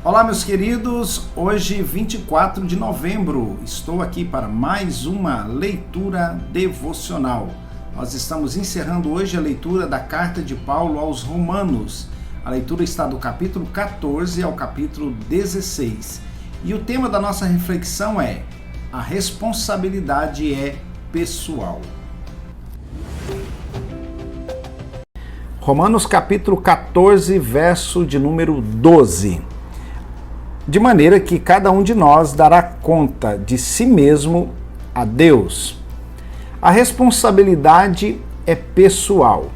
Olá, meus queridos, hoje 24 de novembro, estou aqui para mais uma leitura devocional. Nós estamos encerrando hoje a leitura da carta de Paulo aos Romanos. A leitura está do capítulo 14 ao capítulo 16. E o tema da nossa reflexão é: a responsabilidade é pessoal. Romanos capítulo 14, verso de número 12. De maneira que cada um de nós dará conta de si mesmo a Deus. A responsabilidade é pessoal.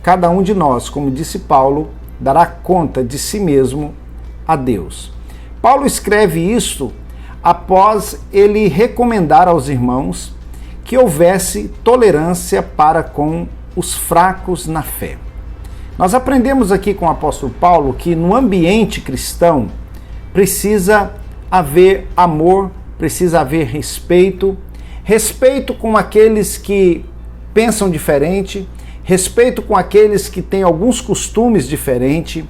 Cada um de nós, como disse Paulo, dará conta de si mesmo a Deus. Paulo escreve isso após ele recomendar aos irmãos que houvesse tolerância para com os fracos na fé. Nós aprendemos aqui com o apóstolo Paulo que no ambiente cristão precisa haver amor, precisa haver respeito, respeito com aqueles que pensam diferente, respeito com aqueles que têm alguns costumes diferentes,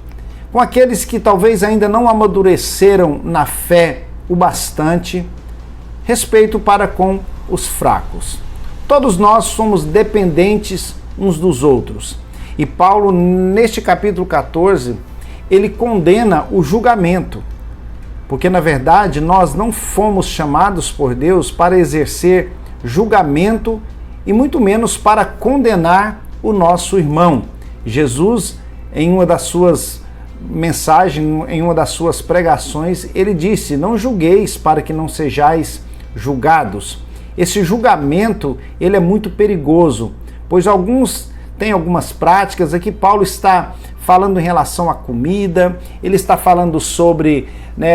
com aqueles que talvez ainda não amadureceram na fé o bastante, respeito para com os fracos. Todos nós somos dependentes uns dos outros. E Paulo, neste capítulo 14, ele condena o julgamento. Porque, na verdade, nós não fomos chamados por Deus para exercer julgamento e muito menos para condenar o nosso irmão. Jesus, em uma das suas mensagens, em uma das suas pregações, ele disse: não julgueis para que não sejais julgados. Esse julgamento, ele é muito perigoso, pois alguns têm algumas práticas. Aqui Paulo está falando em relação à comida, ele está falando sobre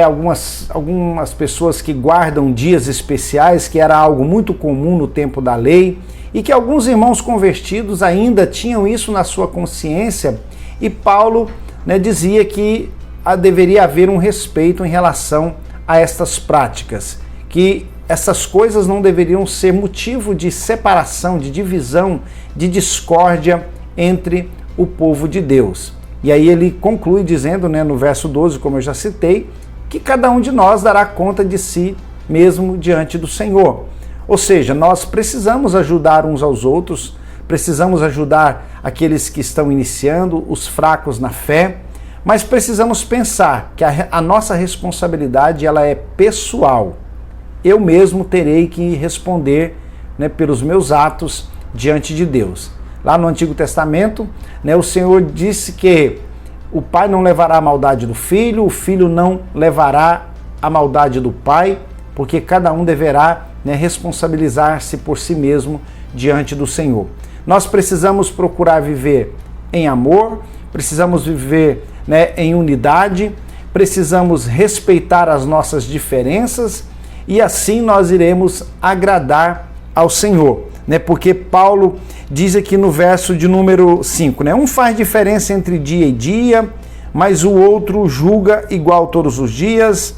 algumas pessoas que guardam dias especiais, que era algo muito comum no tempo da lei, e que alguns irmãos convertidos ainda tinham isso na sua consciência, e Paulo dizia que deveria haver um respeito em relação a estas práticas, que essas coisas não deveriam ser motivo de separação, de divisão, de discórdia entre o povo de Deus. E aí ele conclui dizendo, no verso 12, como eu já citei, que cada um de nós dará conta de si mesmo diante do Senhor. Ou seja, nós precisamos ajudar uns aos outros, precisamos ajudar aqueles que estão iniciando, os fracos na fé, mas precisamos pensar que a nossa responsabilidade ela é pessoal. Eu mesmo terei que responder pelos meus atos diante de Deus. Lá no Antigo Testamento, o Senhor disse que o pai não levará a maldade do filho, o filho não levará a maldade do pai, porque cada um deverá responsabilizar-se por si mesmo diante do Senhor. Nós precisamos procurar viver em amor, precisamos viver em unidade, precisamos respeitar as nossas diferenças e assim nós iremos agradar ao Senhor. Porque Paulo diz aqui no verso de número 5, um faz diferença entre dia e dia, mas o outro julga igual todos os dias.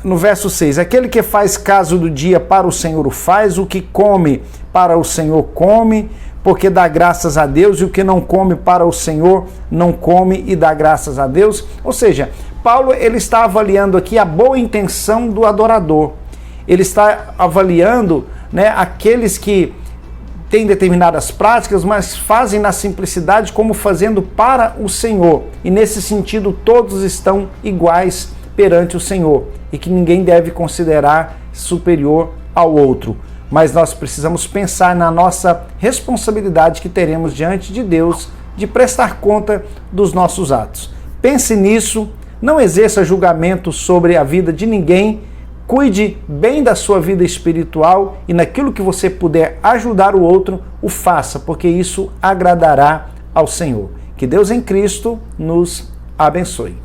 No verso 6, aquele que faz caso do dia para o Senhor o faz, o que come para o Senhor come, porque dá graças a Deus, e o que não come para o Senhor não come e dá graças a Deus. Ou seja, Paulo ele está avaliando aqui a boa intenção do adorador. Ele está avaliando aqueles que têm determinadas práticas, mas fazem na simplicidade como fazendo para o Senhor. E nesse sentido, todos estão iguais perante o Senhor e que ninguém deve considerar superior ao outro. Mas nós precisamos pensar na nossa responsabilidade que teremos diante de Deus de prestar conta dos nossos atos. Pense nisso, não exerça julgamento sobre a vida de ninguém. Cuide bem da sua vida espiritual e naquilo que você puder ajudar o outro, o faça, porque isso agradará ao Senhor. Que Deus em Cristo nos abençoe.